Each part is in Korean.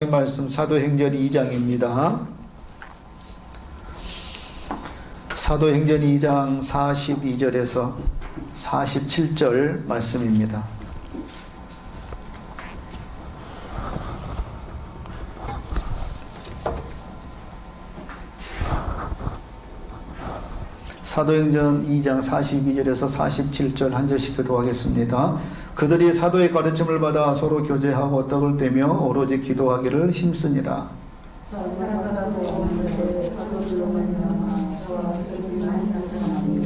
말씀 사도행전 2장입니다. 사도행전 2장 42절에서 47절 말씀입니다. 사도행전 2장 42절에서 47절 한 절씩 기도하겠습니다. 그들이 사도의 가르침을 받아 서로 교제하고 떡을 떼며 오로지 기도하기를 힘쓰니라.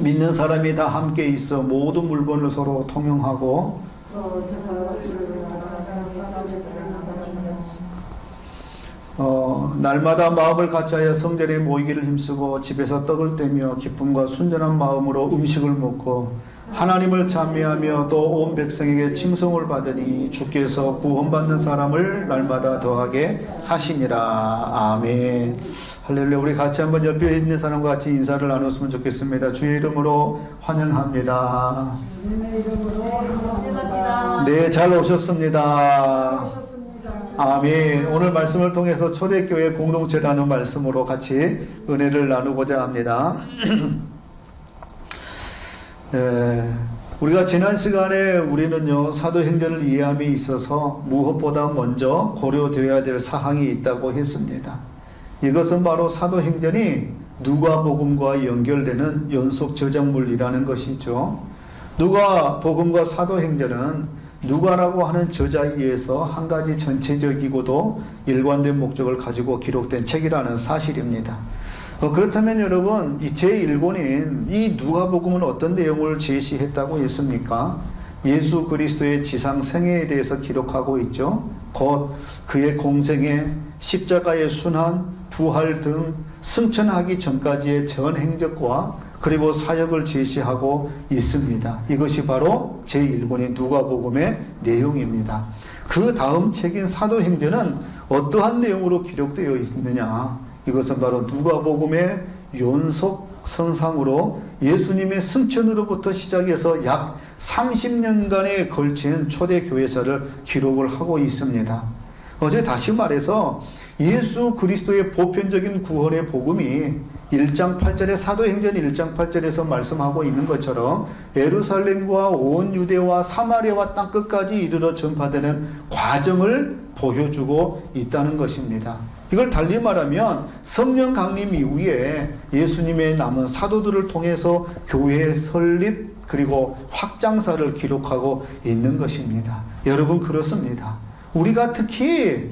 믿는 사람이 다 함께 있어 모든 물건을 서로 통용하고 날마다 마음을 같이하여 성전에 모이기를 힘쓰고 집에서 떡을 떼며 기쁨과 순전한 마음으로 음식을 먹고 하나님을 찬미하며 또 온 백성에게 칭송을 받으니 주께서 구원받는 사람을 날마다 더하게 하시니라. 아멘. 할렐루야. 우리 같이 한번 옆에 있는 사람과 같이 인사를 나눴으면 좋겠습니다. 주의 이름으로 환영합니다. 네, 잘 오셨습니다. 아멘. 오늘 말씀을 통해서 초대교회 공동체라는 말씀으로 같이 은혜를 나누고자 합니다. 우리가 지난 시간에 우리는요, 사도행전을 이해함에 있어서 무엇보다 먼저 고려되어야 될 사항이 있다고 했습니다. 이것은 바로 사도행전이 누가복음과 연결되는 연속 저작물이라는 것이죠. 누가복음과 사도행전은 누가라고 하는 저자에 의해서 한 가지 전체적이고도 일관된 목적을 가지고 기록된 책이라는 사실입니다. 그렇다면 여러분, 제1권인 이 누가복음은 어떤 내용을 제시했다고 했습니까? 예수 그리스도의 지상 생애에 대해서 기록하고 있죠. 곧 그의 공생애, 십자가의 순환, 부활 등 승천하기 전까지의 전 행적과 그리고 사역을 제시하고 있습니다. 이것이 바로 제1권인 누가복음의 내용입니다. 그 다음 책인 사도행전은 어떠한 내용으로 기록되어 있느냐? 이것은 바로 누가복음의 연속선상으로 예수님의 승천으로부터 시작해서 약 30년간에 걸친 초대교회사를 기록을 하고 있습니다. 어제 다시 말해서 예수 그리스도의 보편적인 구원의 복음이 1장 8절에 사도행전 1장 8절에서 말씀하고 있는 것처럼 예루살렘과 온 유대와 사마리아와 땅끝까지 이르러 전파되는 과정을 보여주고 있다는 것입니다. 이걸 달리 말하면 성령 강림 이후에 예수님의 남은 사도들을 통해서 교회의 설립 그리고 확장사를 기록하고 있는 것입니다. 여러분, 그렇습니다. 우리가 특히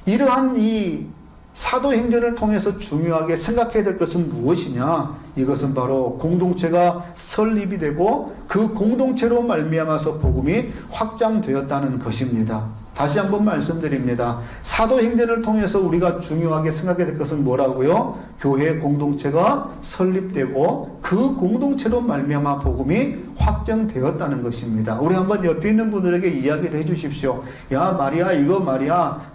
이러한 이 사도행전을 통해서 중요하게 생각해야 될 것은 무엇이냐? 이것은 바로 공동체가 설립이 되고 그 공동체로 말미암아서 복음이 확장되었다는 것입니다. 다시 한번 말씀드립니다. 사도행전을 통해서 우리가 중요하게 생각해야 될 것은 뭐라고요? 교회 공동체가 설립되고 그 공동체로 말미암아 복음이 확정되었다는 것입니다. 우리 한번 옆에 있는 분들에게 이야기를 해주십시오. 야, 말이야, 이거 말이야.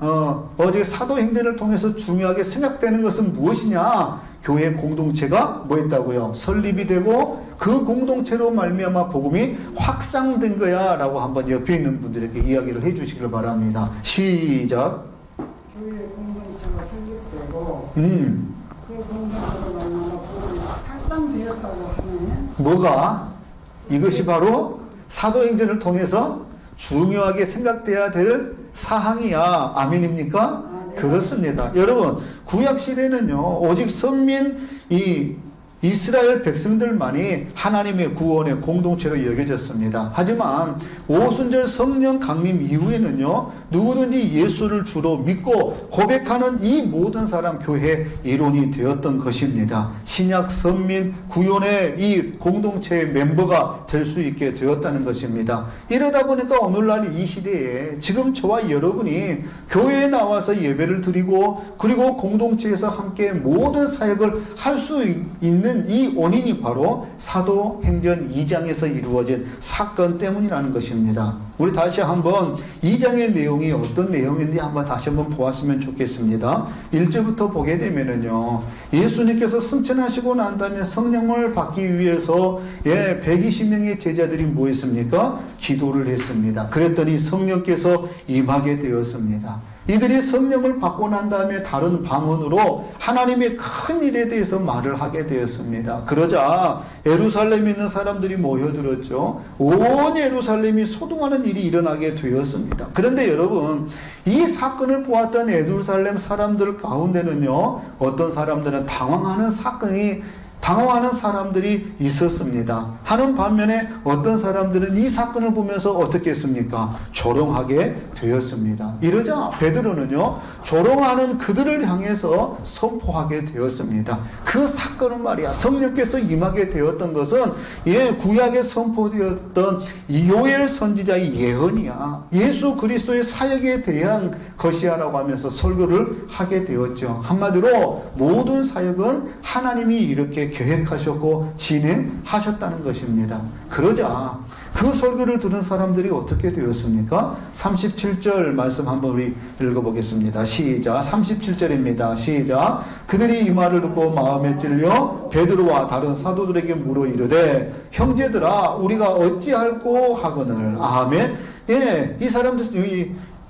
어제 사도행전을 통해서 중요하게 생각되는 것은 무엇이냐? 교회 공동체가 뭐 했다고요? 설립이 되고 그 공동체로 말미암아 복음이 확산된 거야 라고 한번 옆에 있는 분들에게 이야기를 해주시길 바랍니다. 시작. 교회 공동체가 설립되고 그 공동체로 말미암아 복음이 확산되었다고 하면 뭐가? 이것이 바로 사도행전을 통해서 중요하게 생각돼야 될 사항이야. 아멘입니까? 네. 그렇습니다. 여러분, 구약시대는요, 오직 선민 이스라엘 백성들만이 하나님의 구원의 공동체로 여겨졌습니다. 하지만 오순절 성령 강림 이후에는요, 누구든지 예수를 주로 믿고 고백하는 이 모든 사람 교회의 일원이 되었던 것입니다. 신약 선민 구원의 이 공동체의 멤버가 될 수 있게 되었다는 것입니다. 이러다 보니까 오늘날 이 시대에 지금 저와 여러분이 교회에 나와서 예배를 드리고 그리고 공동체에서 함께 모든 사역을 할 수 있는 이 원인이 바로 사도행전 2장에서 이루어진 사건 때문이라는 것입니다. 우리 다시 한번 2장의 내용이 어떤 내용인지 한번 다시 한번 보았으면 좋겠습니다. 1절부터 보게 되면은요, 예수님께서 승천하시고 난 다음에 성령을 받기 위해서 120명의 제자들이 뭐 했습니까? 기도를 했습니다. 그랬더니 성령께서 임하게 되었습니다. 이들이 성령을 받고 난 다음에 다른 방언으로 하나님의 큰 일에 대해서 말을 하게 되었습니다. 그러자 예루살렘에 있는 사람들이 모여들었죠. 온 예루살렘이 소동하는 일이 일어나게 되었습니다. 그런데 여러분, 이 사건을 보았던 예루살렘 사람들 가운데는요, 어떤 사람들은 당황하는 사람들이 있었습니다. 하는 반면에 어떤 사람들은 이 사건을 보면서 어떻게 했습니까? 조롱하게 되었습니다. 이러자 베드로는요, 조롱하는 그들을 향해서 선포하게 되었습니다. 그 사건은 말이야, 성령께서 임하게 되었던 것은 구약에 선포되었던 요엘 선지자의 예언이야. 예수 그리스도의 사역에 대한 것이야라고 하면서 설교를 하게 되었죠. 한마디로 모든 사역은 하나님이 이렇게 계획하셨고 진행하셨다는 것입니다. 그러자 그 설교를 들은 사람들이 어떻게 되었습니까? 37절 말씀 한번 우리 읽어보겠습니다. 시작. 37절입니다. 시작. 그들이 이 말을 듣고 마음에 찔려 베드로와 다른 사도들에게 물어 이르되 형제들아 우리가 어찌할꼬 하거늘. 아멘. 이 사람들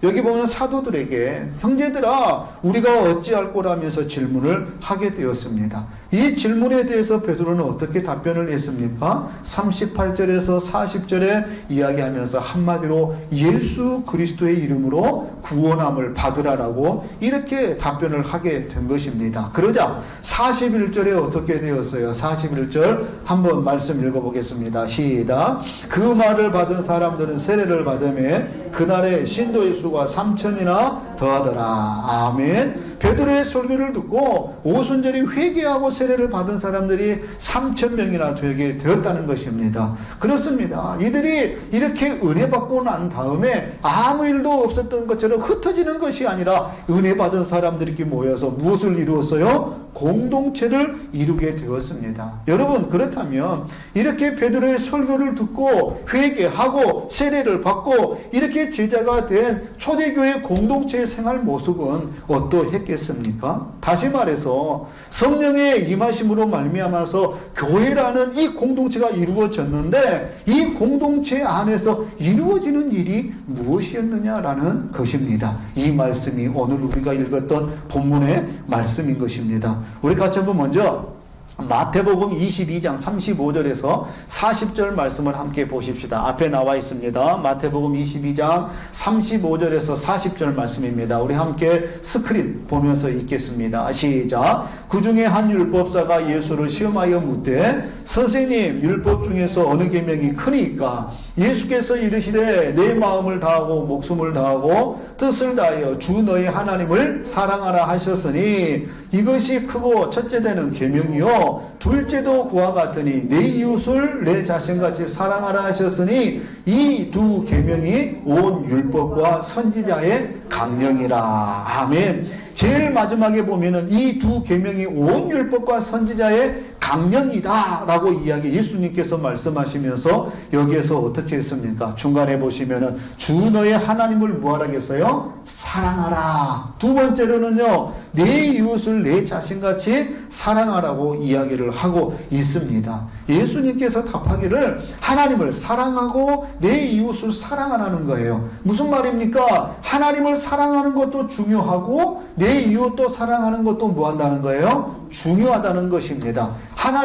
여기 보면 사도들에게 형제들아 우리가 어찌할 거라면서 질문을 하게 되었습니다. 이 질문에 대해서 베드로는 어떻게 답변을 했습니까? 38절에서 40절에 이야기하면서 한마디로 예수 그리스도의 이름으로 구원함을 받으라라고 이렇게 답변을 하게 된 것입니다. 그러자 41절에 어떻게 되었어요? 41절 한번 말씀 읽어보겠습니다. 시작. 그 말을 받은 사람들은 세례를 받으며 그날에 신도의 수가 3,000이나 더하더라. 아멘. 베드로의 설교를 듣고 오순절이 회개하고 세례를 받은 사람들이 3,000명이나 되게 되었다는 것입니다. 그렇습니다. 이들이 이렇게 은혜 받고 난 다음에 아무 일도 없었던 것처럼 흩어지는 것이 아니라 은혜 받은 사람들이 모여서 무엇을 이루었어요? 공동체를 이루게 되었습니다. 여러분, 그렇다면 이렇게 베드로의 설교를 듣고 회개하고 세례를 받고 이렇게 제자가 된 초대교회 공동체의 생활 모습은 어떠했겠습니까? 다시 말해서 성령의 임하심으로 말미암아서 교회라는 이 공동체가 이루어졌는데 이 공동체 안에서 이루어지는 일이 무엇이었느냐라는 것입니다. 이 말씀이 오늘 우리가 읽었던 본문의 말씀인 것입니다. 우리 같이 한번 먼저 마태복음 22장 35절에서 40절 말씀을 함께 보십시다. 앞에 나와 있습니다. 마태복음 22장 35절에서 40절 말씀입니다. 우리 함께 스크린 보면서 읽겠습니다. 시작. 그 중에 한 율법사가 예수를 시험하여 묻되 선생님, 율법 중에서 어느 계명이 크니까? 예수께서 이르시되 내 마음을 다하고 목숨을 다하고 뜻을 다하여 주 너의 하나님을 사랑하라 하셨으니 이것이 크고 첫째 되는 계명이요 둘째도 그와 같으니 내 이웃을 내 자신같이 사랑하라 하셨으니 이 두 계명이 온 율법과 선지자의 강령이라. 아멘. 제일 마지막에 보면은 이 두 계명이 온 율법과 선지자의 강령이다 라고 예수님께서 말씀하시면서 여기에서 어떻게 했습니까? 중간에 보시면은 주 너의 하나님을 뭐하라겠어요? 사랑하라. 두 번째로는요, 내 이웃을 내 자신같이 사랑하라고 이야기를 하고 있습니다. 예수님께서 답하기를 하나님을 사랑하고 내 이웃을 사랑하라는 거예요. 무슨 말입니까? 하나님을 사랑하는 것도 중요하고 내 이웃도 사랑하는 것도 뭐 한다는 거예요? 중요하다는 것입니다.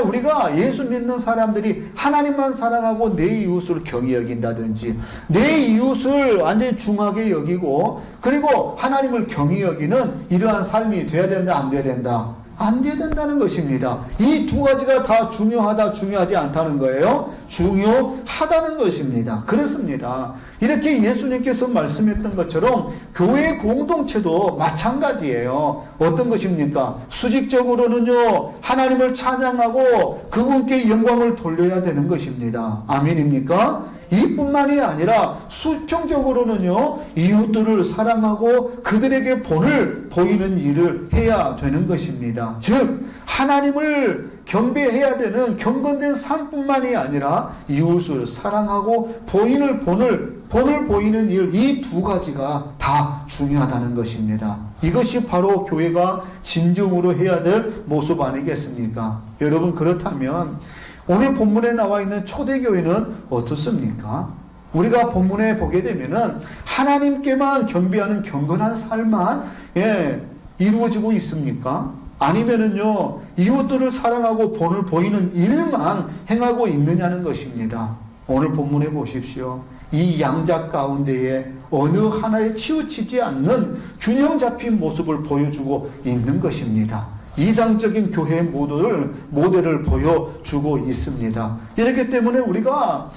우리가 예수 믿는 사람들이 하나님만 사랑하고 내 이웃을 경히 여긴다든지 내 이웃을 완전히 중하게 여기고 그리고 하나님을 경히 여기는 이러한 삶이 돼야 된다, 안 돼야 된다? 안 돼야 된다는 것입니다. 이 두 가지가 다 중요하다, 중요하지 않다는 거예요? 중요하다는 것입니다. 그렇습니다. 이렇게 예수님께서 말씀했던 것처럼 교회 공동체도 마찬가지예요. 어떤 것입니까? 수직적으로는요, 하나님을 찬양하고 그분께 영광을 돌려야 되는 것입니다. 아멘입니까? 이뿐만이 아니라 수평적으로는요, 이웃들을 사랑하고 그들에게 본을 보이는 일을 해야 되는 것입니다. 즉 하나님을 경배해야 되는 경건된 삶뿐만이 아니라 이웃을 사랑하고 본을 보이는 일, 이 두 가지가 다 중요하다는 것입니다. 이것이 바로 교회가 진정으로 해야 될 모습 아니겠습니까? 여러분, 그렇다면 오늘 본문에 나와 있는 초대교회는 어떻습니까? 우리가 본문에 보게 되면은 하나님께만 경배하는 경건한 삶만 이루어지고 있습니까? 아니면은요, 이웃들을 사랑하고 본을 보이는 일만 행하고 있느냐는 것입니다. 오늘 본문에 보십시오. 이 양자 가운데에 어느 하나에 치우치지 않는 균형 잡힌 모습을 보여주고 있는 것입니다. 이상적인 교회 모델을 보여주고 있습니다. 이렇기 때문에 우리가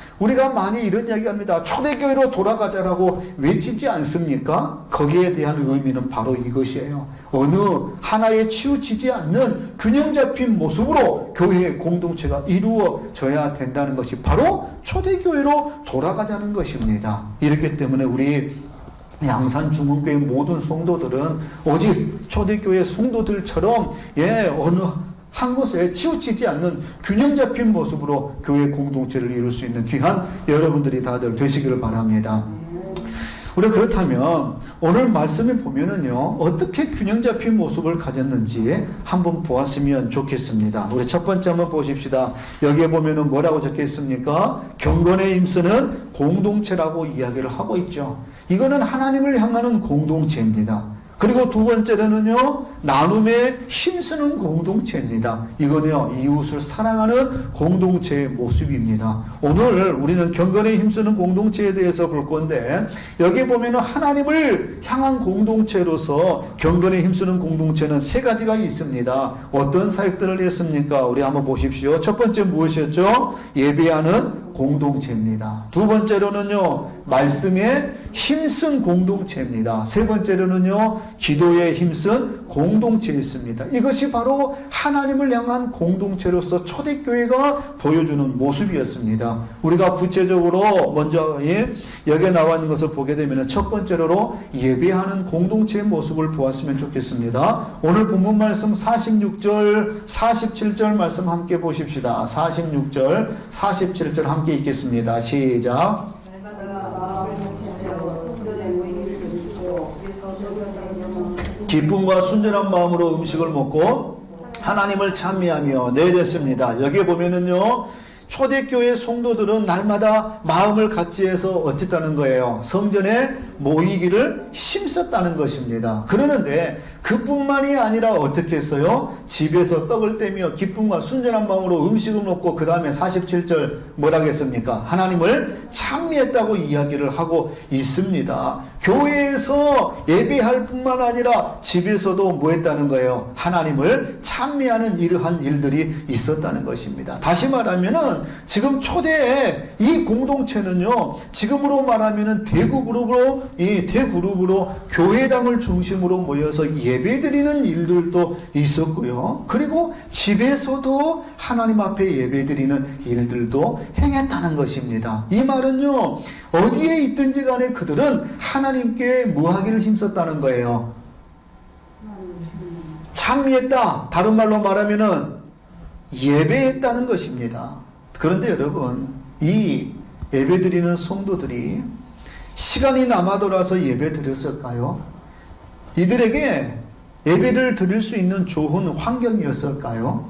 많이 이런 이야기합니다. 초대교회로 돌아가자라고 외치지 않습니까? 거기에 대한 의미는 바로 이것이에요. 어느 하나에 치우치지 않는 균형 잡힌 모습으로 교회의 공동체가 이루어져야 된다는 것이 바로 초대교회로 돌아가자는 것입니다. 이렇기 때문에 우리 양산 중흥교회 모든 성도들은 오직 초대교회 성도들처럼 어느 한 곳에 치우치지 않는 균형 잡힌 모습으로 교회 공동체를 이룰 수 있는 귀한 여러분들이 다들 되시기를 바랍니다. 우리가 그렇다면 오늘 말씀에 보면은요, 어떻게 균형 잡힌 모습을 가졌는지 한번 보았으면 좋겠습니다. 우리 첫 번째 한번 보십시다. 여기에 보면은 뭐라고 적혀 있습니까? 경건에 힘쓰는 공동체라고 이야기를 하고 있죠. 이거는 하나님을 향하는 공동체입니다. 그리고 두 번째로는요, 나눔에 힘쓰는 공동체입니다. 이거는요, 이웃을 사랑하는 공동체의 모습입니다. 오늘 우리는 경건에 힘쓰는 공동체에 대해서 볼 건데, 여기 보면은 하나님을 향한 공동체로서 경건에 힘쓰는 공동체는 세 가지가 있습니다. 어떤 사역들을 했습니까? 우리 한번 보십시오. 첫 번째 무엇이었죠? 예배하는 공동체입니다. 두 번째로는요, 말씀에 힘쓴 공동체입니다. 세 번째로는요, 기도에 힘쓴 공동체였습니다. 이것이 바로 하나님을 향한 공동체로서 초대교회가 보여주는 모습이었습니다. 우리가 구체적으로 먼저 여기에 나와 있는 것을 보게 되면 첫 번째로 예배하는 공동체의 모습을 보았으면 좋겠습니다. 오늘 본문 말씀 46절, 47절 말씀 함께 보십시다. 46절, 47절 함께 읽겠습니다. 시작. 기쁨과 순전한 마음으로 음식을 먹고 하나님을 찬미하며 내댔습니다. 여기에 보면은요, 초대교회 성도들은 날마다 마음을 같이 해서 어쨌다는 거예요? 성전에 모이기를 힘썼다는 것입니다. 그러는데 그뿐만이 아니라 어떻게 했어요? 집에서 떡을 떼며 기쁨과 순전한 마음으로 음식을 먹고 그 다음에 47절 뭐라고 했습니까? 하나님을 찬미했다고 이야기를 하고 있습니다. 교회에서 예배할 뿐만 아니라 집에서도 뭐 했다는 거예요? 하나님을 찬미하는 이러한 일들이 있었다는 것입니다. 다시 말하면은 지금 초대의 이 공동체는요, 지금으로 말하면은 대그룹으로 교회당을 중심으로 모여서 예배드리는 일들도 있었고요. 그리고 집에서도 하나님 앞에 예배드리는 일들도 행했다는 것입니다. 이 말은요, 어디에 있든지 간에 그들은 하나님께 뭐하기를 힘썼다는 거예요? 찬미했다. 다른 말로 말하면은 예배했다는 것입니다. 그런데 여러분, 이 예배드리는 성도들이 시간이 남아돌아서 예배 드렸을까요? 이들에게 예배를 드릴 수 있는 좋은 환경이었을까요?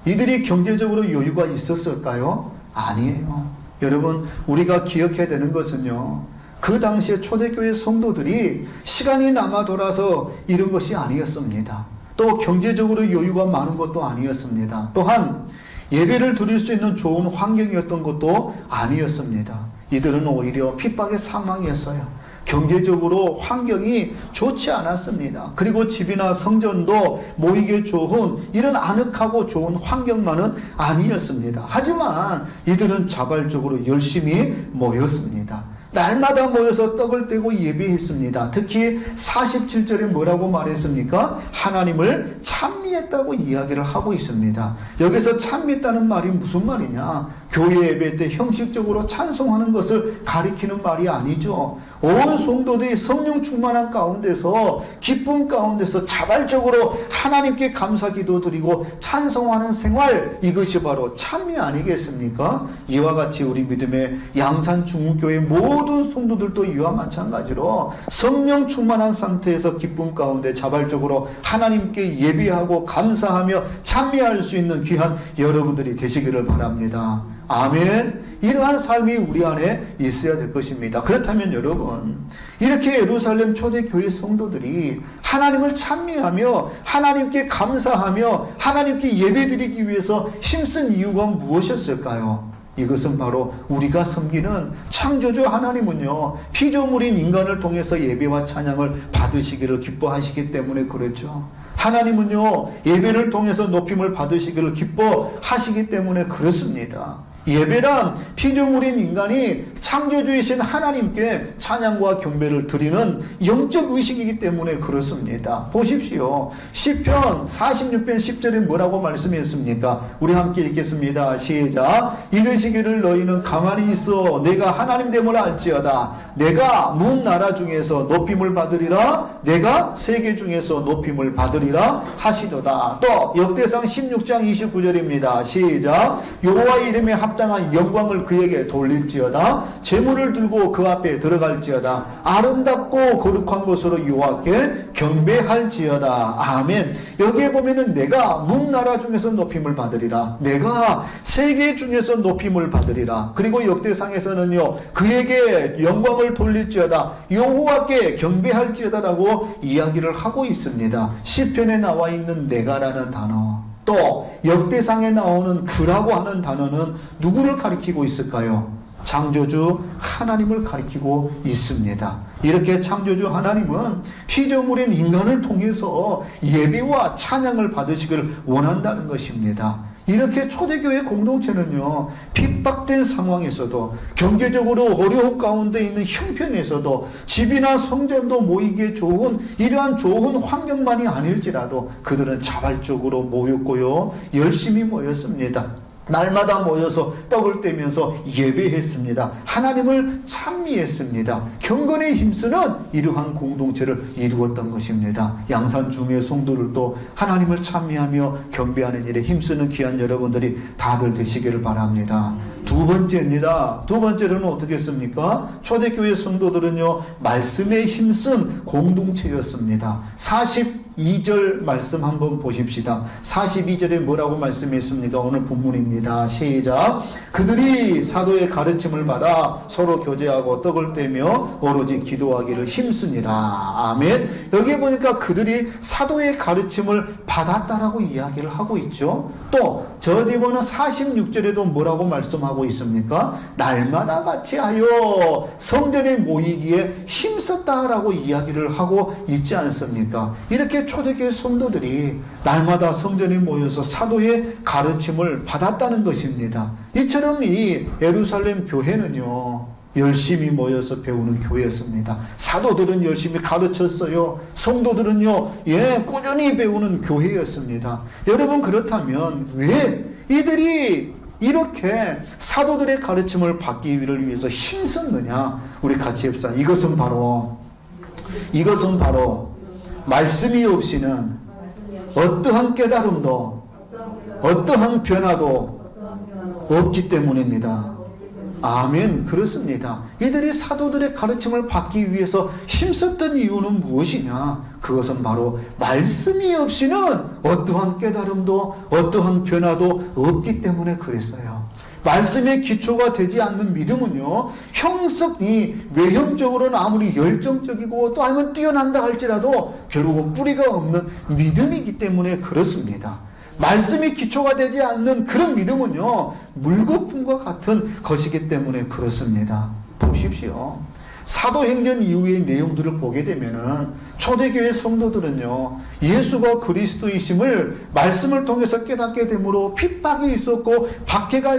이들이 경제적으로 여유가 있었을까요? 아니에요. 여러분, 우리가 기억해야 되는 것은요, 그 당시에 초대교회 성도들이 시간이 남아돌아서 이런 것이 아니었습니다. 또 경제적으로 여유가 많은 것도 아니었습니다. 또한 예배를 드릴 수 있는 좋은 환경이었던 것도 아니었습니다. 이들은 오히려 핍박의 상황이었어요. 경제적으로 환경이 좋지 않았습니다. 그리고 집이나 성전도 모이기 좋은 이런 아늑하고 좋은 환경만은 아니었습니다. 하지만 이들은 자발적으로 열심히 모였습니다. 날마다 모여서 떡을 떼고 예배했습니다. 특히 47절에 뭐라고 말했습니까? 하나님을 찬미했다고 이야기를 하고 있습니다. 여기서 찬미했다는 말이 무슨 말이냐? 교회 예배 때 형식적으로 찬송하는 것을 가리키는 말이 아니죠. 온 성도들이 성령 충만한 가운데서 기쁨 가운데서 자발적으로 하나님께 감사 기도 드리고 찬송하는 생활, 이것이 바로 찬미 아니겠습니까? 이와 같이 우리 믿음의 양산 중흥교회 모든 성도들도 이와 마찬가지로 성령 충만한 상태에서 기쁨 가운데 자발적으로 하나님께 예배하고 기뻐하고 감사하며 찬미할 수 있는 귀한 여러분들이 되시기를 바랍니다. 아멘. 이러한 삶이 우리 안에 있어야 될 것입니다. 그렇다면 여러분, 이렇게 예루살렘 초대교회 성도들이 하나님을 찬미하며 하나님께 감사하며 하나님께 예배드리기 위해서 힘쓴 이유가 무엇이었을까요? 이것은 바로 우리가 섬기는 창조주 하나님은요, 피조물인 인간을 통해서 예배와 찬양을 받으시기를 기뻐하시기 때문에 그렇죠. 하나님은요, 예배를 통해서 높임을 받으시기를 기뻐하시기 때문에 그렇습니다. 예배란 피조물인 인간이 창조주이신 하나님께 찬양과 경배를 드리는 영적 의식이기 때문에 그렇습니다. 보십시오. 시편 46편 10절에 뭐라고 말씀했습니까? 우리 함께 읽겠습니다. 시작. 이르시기를 너희는 가만히 있어 내가 하나님 됨을 알지어다. 내가 문 나라 중에서 높임을 받으리라. 내가 세계 중에서 높임을 받으리라 하시도다. 또 역대상 16장 29절입니다. 시작. 여호와의 이름에 합당한 영광을 그에게 돌릴지어다. 제물을 들고 그 앞에 들어갈지어다. 아름답고 거룩한 것으로 여호와께 경배할지어다. 아멘. 여기에 보면은 내가 문 나라 중에서 높임을 받으리라. 내가 세계 중에서 높임을 받으리라. 그리고 역대상에서는요, 그에게 영광을 돌릴지어다. 여호와께 경배할지어다라고 이야기를 하고 있습니다. 시편에 나와 있는 내가라는 단어, 또 역대상에 나오는 그라고 하는 단어는 누구를 가리키고 있을까요? 창조주 하나님을 가리키고 있습니다. 이렇게 창조주 하나님은 피조물인 인간을 통해서 예배와 찬양을 받으시기를 원한다는 것입니다. 이렇게 초대교회 공동체는요, 핍박된 상황에서도, 경제적으로 어려운 가운데 있는 형편에서도, 집이나 성전도 모이기에 좋은 이러한 좋은 환경만이 아닐지라도 그들은 자발적으로 모였고요, 열심히 모였습니다. 날마다 모여서 떡을 떼면서 예배했습니다. 하나님을 찬미했습니다. 경건에 힘쓰는 이러한 공동체를 이루었던 것입니다. 양산 중의 성도들도 하나님을 찬미하며 경배하는 일에 힘쓰는 귀한 여러분들이 다들 되시기를 바랍니다. 두 번째입니다. 두 번째로는 어떻게 했습니까? 초대교회 성도들은요, 말씀에 힘쓴 공동체였습니다. 42절 말씀 한번 보십시다. 42절에 뭐라고 말씀했습니까? 오늘 본문입니다. 시작. 그들이 사도의 가르침을 받아 서로 교제하고 떡을 떼며 오로지 기도하기를 힘쓰니라. 아멘. 여기에 보니까 그들이 사도의 가르침을 받았다라고 이야기를 하고 있죠. 또 저 뒤보는 46절에도 뭐라고 말씀하고 있습니까? 날마다 같이 하여 성전에 모이기에 힘썼다라고 이야기를 하고 있지 않습니까? 이렇게 초대교회 성도들이 날마다 성전에 모여서 사도의 가르침을 받았다는 것입니다. 이처럼 이 예루살렘 교회는요, 열심히 모여서 배우는 교회였습니다. 사도들은 열심히 가르쳤어요. 성도들은요, 꾸준히 배우는 교회였습니다. 여러분, 그렇다면 왜 이들이 이렇게 사도들의 가르침을 받기 위해서 힘썼느냐? 우리 같이 합시다. 이것은 바로 말씀이 없이는 어떠한 깨달음도 어떠한 변화도 없기 때문입니다. 아멘. 그렇습니다. 이들이 사도들의 가르침을 받기 위해서 힘썼던 이유는 무엇이냐? 그것은 바로 말씀이 없이는 어떠한 깨달음도 어떠한 변화도 없기 때문에 그랬어요. 말씀의 기초가 되지 않는 믿음은요, 외형적으로는 아무리 열정적이고 또 아니면 뛰어난다 할지라도 결국은 뿌리가 없는 믿음이기 때문에 그렇습니다. 말씀이 기초가 되지 않는 그런 믿음은요, 물거품과 같은 것이기 때문에 그렇습니다. 보십시오. 사도행전 이후의 내용들을 보게 되면은 초대교회 성도들은요, 예수가 그리스도이심을 말씀을 통해서 깨닫게 되므로 핍박이 있었고 박해가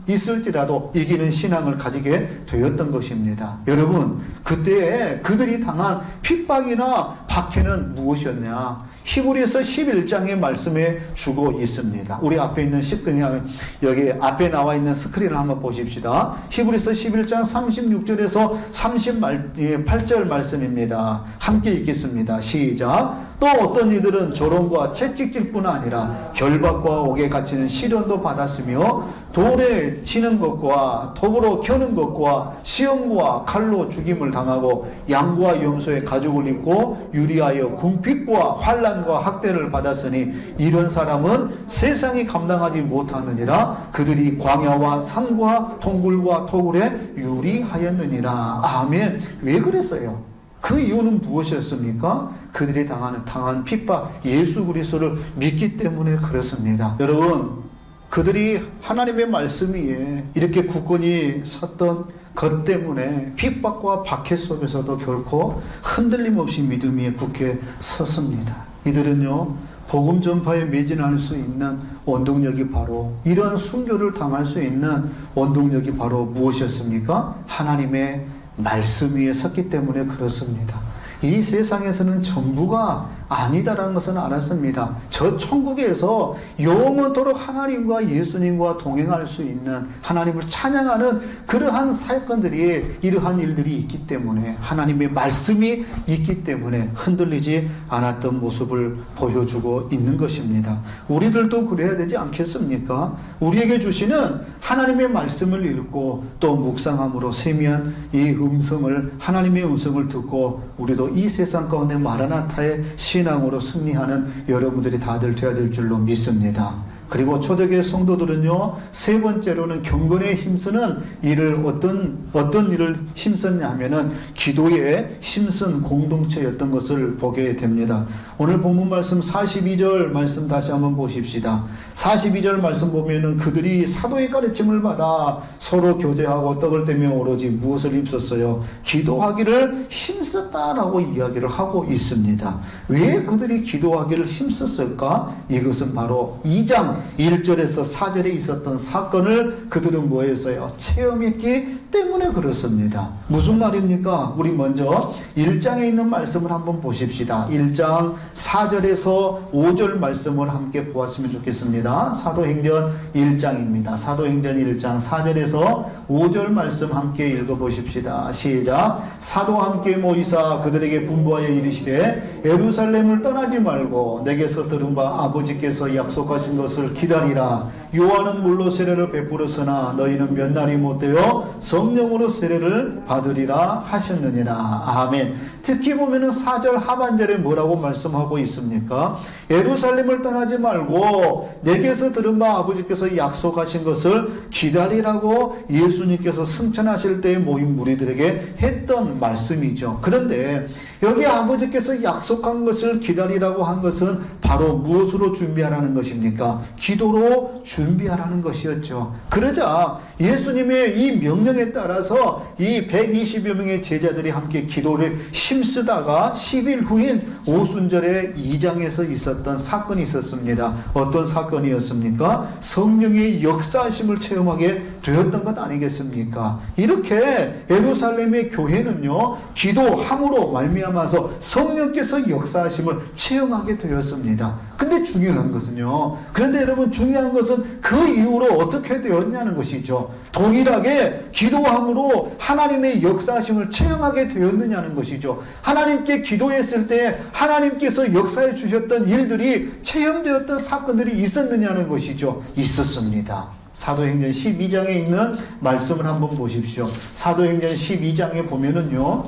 있을지라도 이기는 신앙을 가지게 되었던 것입니다. 여러분, 그때에 그들이 당한 핍박이나 박해는 무엇이었냐? 히브리서 11장의 말씀에 주고 있습니다. 우리 앞에 있는 그냥 여기 앞에 나와 있는 스크린을 한번 보십시다. 히브리서 11장 36절에서 38절 말씀입니다. 함께 읽겠습니다. 시작. 또 어떤 이들은 조롱과 채찍질뿐 아니라 결박과 옥에 갇히는 시련도 받았으며 돌에 치는 것과 톱으로 켜는 것과 시험과 칼로 죽임을 당하고 양과 염소의 가죽을 입고 유리하여 궁핍과 환난과 학대를 받았으니 이런 사람은 세상이 감당하지 못하느니라. 그들이 광야와 산과 동굴과 토굴에 유리하였느니라. 아멘. 왜 그랬어요? 그 이유는 무엇이었습니까? 그들이 당한 핍박, 예수 그리스도를 믿기 때문에 그렇습니다. 여러분, 그들이 하나님의 말씀 위에 이렇게 굳건히 섰던 것 때문에 핍박과 박해 속에서도 결코 흔들림 없이 믿음 위에 굳게 섰습니다. 이들은요, 복음 전파에 매진할 수 있는 원동력이 바로, 이러한 순교를 당할 수 있는 원동력이 바로 무엇이었습니까? 하나님의 말씀 위에 섰기 때문에 그렇습니다. 이 세상에서는 전부가 아니다라는 것은 알았습니다. 저 천국에서 영원토록 하나님과 예수님과 동행할 수 있는, 하나님을 찬양하는 그러한 사건들이, 이러한 일들이 있기 때문에, 하나님의 말씀이 있기 때문에 흔들리지 않았던 모습을 보여주고 있는 것입니다. 우리들도 그래야 되지 않겠습니까? 우리에게 주시는 하나님의 말씀을 읽고 또 묵상함으로 세미한 이 음성을, 하나님의 음성을 듣고 우리도 이 세상 가운데 마라나타의 신앙으로 승리하는 여러분들이 다들 되어야 될 줄로 믿습니다. 그리고 초대교회 성도들은요, 세 번째로는 경건에 힘쓰는 일을, 어떤 일을 힘썼냐 하면은 기도에 힘쓴 공동체였던 것을 보게 됩니다. 오늘 본문 말씀 42절 말씀 다시 한번 보십시다. 42절 말씀 보면은 그들이 사도의 가르침을 받아 서로 교제하고 떡을 떼며 오로지 무엇을 힘썼어요? 기도하기를 힘썼다라고 이야기를 하고 있습니다. 왜 그들이 기도하기를 힘썼을까? 이것은 바로 2장 1절에서 4절에 있었던 사건을 그들은 뭐 했어요? 체험했기 때문에 그렇습니다. 무슨 말입니까? 우리 먼저 1장에 있는 말씀을 한번 보십시다. 1장 4절에서 5절 말씀을 함께 보았으면 좋겠습니다. 사도행전 1장입니다. 사도행전 1장 4절에서 5절 말씀 함께 읽어보십시다. 시작. 사도와 함께 모이사 그들에게 분부하여 이르시되 예루살렘을 떠나지 말고 내게서 들은 바 아버지께서 약속하신 것을 기다리라. 요한은 물로 세례를 베풀었으나 너희는 몇 날이 못되어 성령으로 세례를 받으리라 하셨느니라. 아멘. 특히 보면은 4절 하반절에 뭐라고 말씀하고 있습니까? 예루살렘을 떠나지 말고 내게서 들은 바 아버지께서 약속하신 것을 기다리라고 예수님께서 승천하실 때에 모인 무리들에게 했던 말씀이죠. 그런데 여기 아버지께서 약속한 것을 기다리라고 한 것은 바로 무엇으로 준비하라는 것입니까? 기도로 준비하라는 것이었죠. 그러자 예수님의 이 명령에 따라서 이 120여 명의 제자들이 함께 기도를 힘쓰다가 10일 후인 오순절에 2장에서 있었던 사건이 있었습니다. 어떤 사건이었습니까? 성령의 역사하심을 체험하게 되었던 것 아니겠습니까? 이렇게 예루살렘의 교회는요, 기도함으로 말미암아서 성령께서 역사하심을 체험하게 되었습니다. 근데 중요한 것은요, 그런데 여러분 중요한 것은 그 이후로 어떻게 되었냐는 것이죠. 동일하게 기도함으로 하나님의 역사하심을 체험하게 되었느냐는 것이죠. 하나님께 기도했을 때 하나님께서 역사해 주셨던 일들이 체험되었던 사건들이 있었느냐는 것이죠. 있었습니다. 사도행전 12장에 있는 말씀을 한번 보십시오. 사도행전 12장에 보면은요,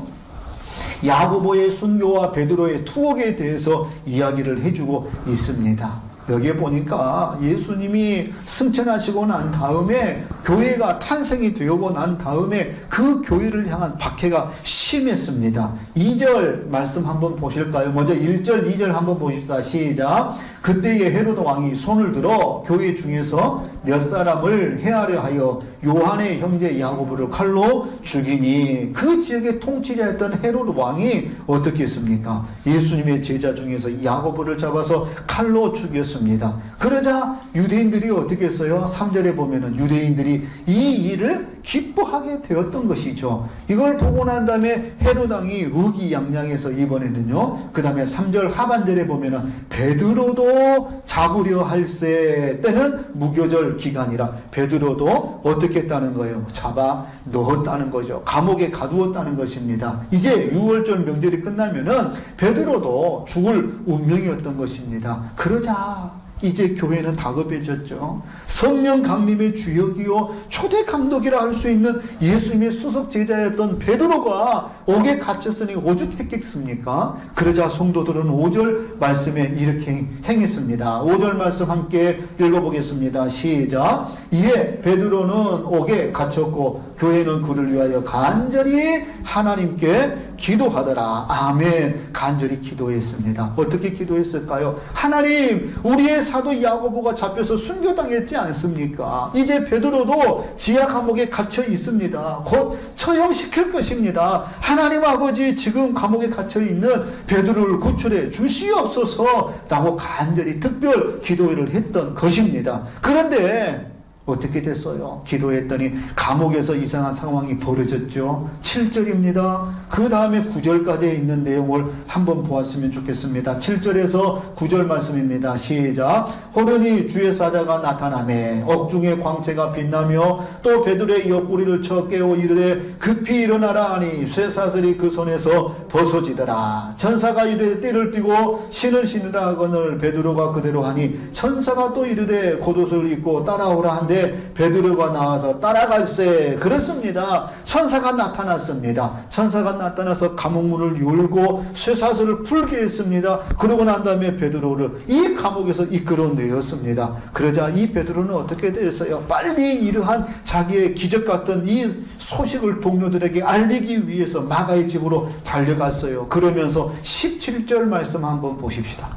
야고보의 순교와 베드로의 투옥에 대해서 이야기를 해주고 있습니다. 여기에 보니까 예수님이 승천하시고 난 다음에 교회가 탄생이 되고 난 다음에 그 교회를 향한 박해가 심했습니다. 2절 말씀 한번 보실까요? 먼저 1절, 2절 한번 보십시다. 시작. 그때에 헤로드 왕이 손을 들어 교회 중에서 몇 사람을 해하려 하여 요한의 형제 야고보를 칼로 죽이니, 그 지역의 통치자였던 헤로드 왕이 어떻게 했습니까? 예수님의 제자 중에서 야고보를 잡아서 칼로 죽였습니다. 그러자 유대인들이 어떻게 했어요? 3절에 보면은 유대인들이 이 일을 기뻐하게 되었던 것이죠. 이걸 보고 난 다음에 헤롯 왕이 의기양양해서 이번에는요, 그 다음에 3절 하반절에 보면은 베드로도 잡으려 할세, 때는 무교절 기간이라 베드로도 어떻게 했다는 거예요? 잡아 넣었다는 거죠. 감옥에 가두었다는 것입니다. 이제 6월절 명절이 끝나면은 베드로도 죽을 운명이었던 것입니다. 그러자 이제 교회는 다급해졌죠. 성령 강림의 주역이요 초대 감독이라 할 수 있는 예수님의 수석 제자였던 베드로가 옥에 갇혔으니 오죽했겠습니까? 그러자 성도들은 5절 말씀에 이렇게 행했습니다. 5절 말씀 함께 읽어보겠습니다. 시작. 이에 베드로는 옥에 갇혔고 교회는 그를 위하여 간절히 하나님께 기도하더라. 아멘. 간절히 기도했습니다. 어떻게 기도했을까요? 하나님, 우리의 사도 야고보가 잡혀서 순교당했지 않습니까? 이제 베드로도 지하 감옥에 갇혀 있습니다. 곧 처형시킬 것입니다. 하나님 아버지, 지금 감옥에 갇혀 있는 베드로를 구출해 주시옵소서라고 간절히 특별 기도를 했던 것입니다. 그런데 어떻게 됐어요? 기도했더니 감옥에서 이상한 상황이 벌어졌죠. 7절입니다. 그 다음에 9절까지 있는 내용을 한번 보았으면 좋겠습니다. 7절에서 9절 말씀입니다. 시작. 호련히 주의 사자가 나타나매 억중에 광채가 빛나며 또 베드로의 옆구리를 쳐 깨워 이르되 급히 일어나라 하니 쇠사슬이 그 손에서 벗어지더라. 천사가 이르되 띠를 띠고 신을 신으라 하거늘 베드로가 그대로 하니 천사가 또 이르되 겉옷을 입고 따라오라 한데 베드로가 나와서 따라갈세. 그렇습니다. 천사가 나타났습니다. 천사가 나타나서 감옥문을 열고 쇠사슬을 풀게 했습니다. 그러고 난 다음에 베드로를 이 감옥에서 이끌어내었습니다. 그러자 이 베드로는 어떻게 됐어요? 빨리 이러한 자기의 기적 같은 이 소식을 동료들에게 알리기 위해서 마가의 집으로 달려갔어요. 그러면서 17절 말씀 한번 보십시다.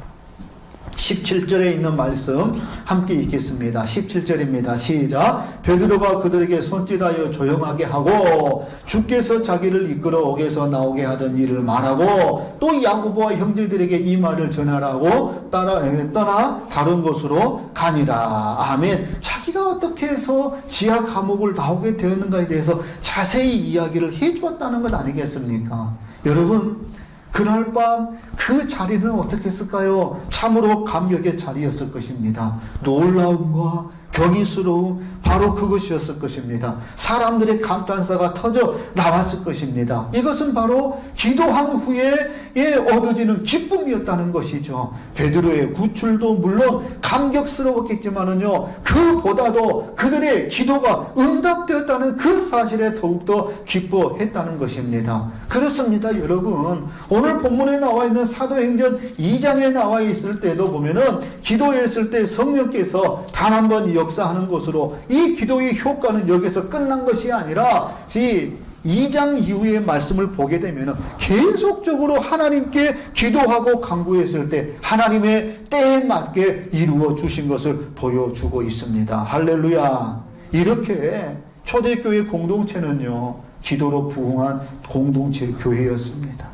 17절에 있는 말씀 함께 읽겠습니다. 17절입니다. 시작. 베드로가 그들에게 손짓하여 조용하게 하고 주께서 자기를 이끌어 옥에서 나오게 하던 일을 말하고 또 야고보와 형제들에게 이 말을 전하라고 떠나 다른 곳으로 가니라. 아멘. 자기가 어떻게 해서 지하 감옥을 나오게 되었는가에 대해서 자세히 이야기를 해주었다는 것 아니겠습니까? 여러분, 그날 밤 그 자리는 어떻게 했을까요? 참으로 감격의 자리였을 것입니다. 놀라움과 경이스러움, 바로 그것이었을 것입니다. 사람들의 감탄사가 터져 나왔을 것입니다. 이것은 바로 기도한 후에 얻어지는 기쁨이었다는 것이죠. 베드로의 구출도 물론 감격스러웠겠지만은요, 그보다도 그들의 기도가 응답되었다는 그 사실에 더욱더 기뻐했다는 것입니다. 그렇습니다, 여러분. 오늘 본문에 나와 있는 사도행전 2장에 나와 있을 때도 보면은 기도했을 때 성령께서 단 한 번 역사하는 것으로 이 기도의 효과는 여기서 끝난 것이 아니라 이 2장 이후의 말씀을 보게 되면 계속적으로 하나님께 기도하고 간구했을 때 하나님의 때에 맞게 이루어 주신 것을 보여주고 있습니다. 할렐루야. 이렇게 초대교회 공동체는요, 기도로 부흥한 공동체 교회였습니다.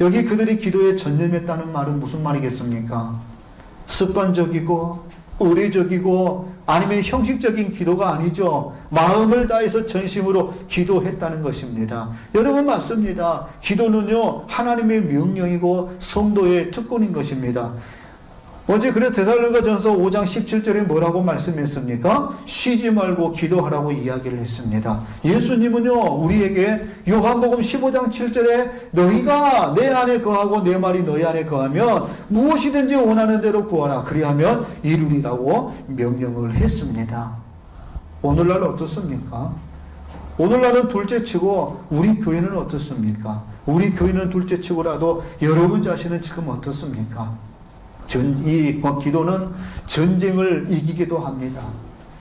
여기 그들이 기도에 전념했다는 말은 무슨 말이겠습니까? 습관적이고 의례적이고 아니면 형식적인 기도가 아니죠. 마음을 다해서 전심으로 기도했다는 것입니다. 여러분, 맞습니다. 기도는요, 하나님의 명령이고 성도의 특권인 것입니다. 어제 그래서 데살로니가전서 5장 17절에 뭐라고 말씀했습니까? 쉬지 말고 기도하라고 이야기를 했습니다. 예수님은요, 우리에게 요한복음 15장 7절에 너희가 내 안에 거하고 내 말이 너희 안에 거하면 무엇이든지 원하는 대로 구하라. 그리하면 이루리라고 명령을 했습니다. 오늘날 어떻습니까? 오늘날은 둘째치고 우리 교회는 어떻습니까? 우리 교회는 둘째치고라도 여러분 자신은 지금 어떻습니까? 기도는 전쟁을 이기기도 합니다.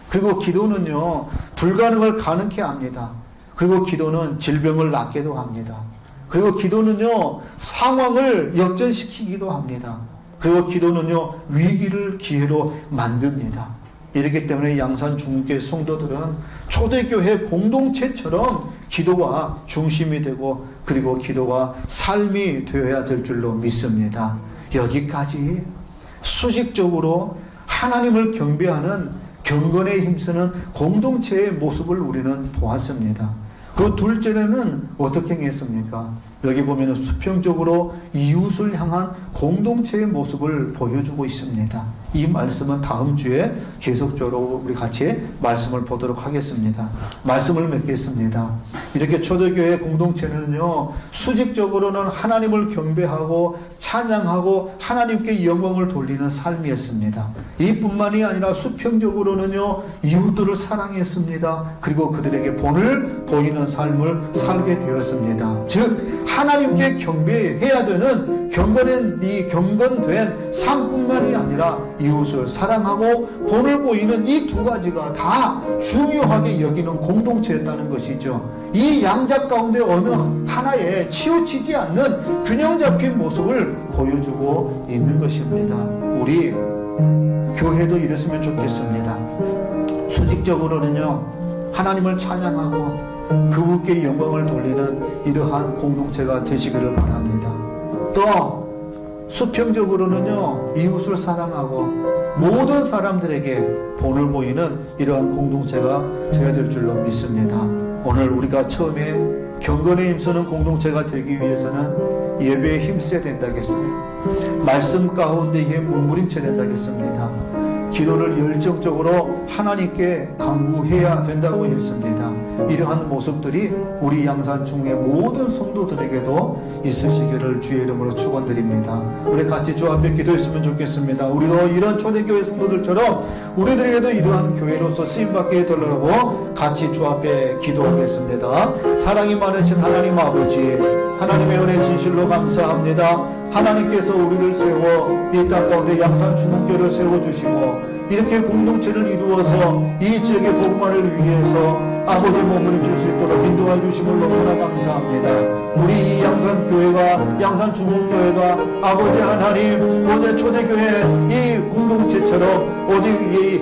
그리고 기도는요, 불가능을 가능케 합니다. 그리고 기도는 질병을 낫게도 합니다. 그리고 기도는요, 상황을 역전시키기도 합니다. 그리고 기도는요, 위기를 기회로 만듭니다. 이렇기 때문에 양산 중국교회 성도들은 초대교회 공동체처럼 기도가 중심이 되고 그리고 기도가 삶이 되어야 될 줄로 믿습니다. 여기까지 수직적으로 하나님을 경배하는 경건에 힘쓰는 공동체의 모습을 우리는 보았습니다. 그 둘째는 어떻게 행했습니까? 여기 보면 수평적으로 이웃을 향한 공동체의 모습을 보여주고 있습니다. 이 말씀은 다음 주에 계속적으로 우리 같이 말씀을 보도록 하겠습니다. 말씀을 맺겠습니다. 이렇게 초대교회 공동체는요, 수직적으로는 하나님을 경배하고 찬양하고 하나님께 영광을 돌리는 삶이었습니다. 이뿐만이 아니라 수평적으로는요, 이웃들을 사랑했습니다. 그리고 그들에게 본을 보이는 삶을 살게 되었습니다. 즉 하나님께 경배해야 되는 경건된 삶뿐만이 아니라 이웃을 사랑하고 본을 보이는 이 두 가지가 다 중요하게 여기는 공동체였다는 것이죠. 이 양자 가운데 어느 하나에 치우치지 않는 균형 잡힌 모습을 보여주고 있는 것입니다. 우리 교회도 이랬으면 좋겠습니다. 수직적으로는요, 하나님을 찬양하고 그분께 영광을 돌리는 이러한 공동체가 되시기를 바랍니다. 또 수평적으로는요, 이웃을 사랑하고 모든 사람들에게 본을 보이는 이러한 공동체가 되어야 될 줄로 믿습니다. 오늘 우리가 처음에 경건에 힘쓰는 공동체가 되기 위해서는 예배에 힘써야 된다겠어요. 말씀 가운데에 몸부림쳐야 된다겠습니다. 기도를 열정적으로 하나님께 간구해야 된다고 했습니다. 이러한 모습들이 우리 양산 중의 모든 성도들에게도 있으시기를 주의 이름으로 축원드립니다. 우리 같이 주 앞에 기도했으면 좋겠습니다. 우리도 이런 초대교회 성도들처럼 우리들에게도 이러한 교회로서 쓰임받게 되려고 같이 주 앞에 기도하겠습니다. 사랑이 많으신 하나님 아버지, 하나님의 은혜 진실로 감사합니다. 하나님께서 우리를 세워 이 땅 가운데 양산 중흥교를 세워주시고 이렇게 공동체를 이루어서 이 지역의 복음화를 위해서 아버지의 몸을 줄 수 있도록 인도해 주심을 너무나 감사합니다. 우리 이 양산교회가 양산중흥교회가 아버지 하나님 오늘 초대교회 이 공동체처럼 오직 이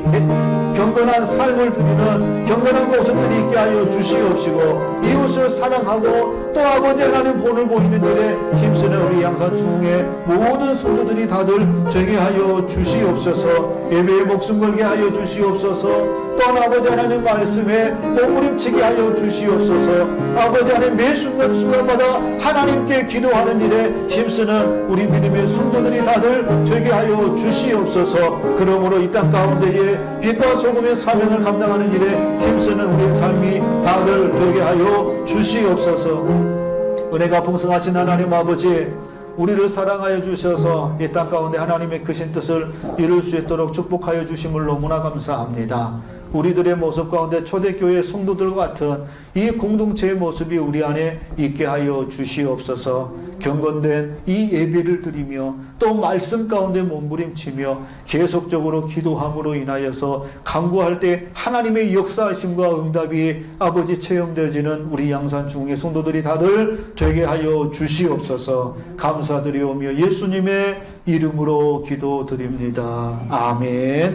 경건한 삶을 드리는 경건한 모습들이 있게 하여 주시옵시고 이웃을 사랑하고 또 아버지 하나님 본을 보이는 일에 힘쓰는 우리 양산중흥의 모든 성도들이 다들 되게 하여 주시옵소서. 예배에 목숨 걸게 하여 주시옵소서. 또 아버지 하나님 말씀에 몸부림치게 하여 주시옵소서. 아버지 하나님 매 순간순간마다 하나님께 기도하는 일에 힘쓰는 우리 믿음의 성도들이 다들 되게 하여 주시옵소서. 그러므로 이 땅 가운데에 빛과 소금의 사명을 감당하는 일에 힘쓰는 우리 삶이 다들 되게 하여 주시옵소서. 은혜가 풍성하신 하나님 아버지, 우리를 사랑하여 주셔서 이 땅 가운데 하나님의 크신 뜻을 이룰 수 있도록 축복하여 주심을 너무나 감사합니다. 우리들의 모습 가운데 초대교회 성도들과 같은 이 공동체의 모습이 우리 안에 있게 하여 주시옵소서. 경건된 이 예배를 드리며 또 말씀 가운데 몸부림치며 계속적으로 기도함으로 인하여서 간구할 때 하나님의 역사하심과 응답이 아버지 체험되어지는 우리 양산중흥의 성도들이 다들 되게 하여 주시옵소서. 감사드리오며 예수님의 이름으로 기도드립니다. 아멘.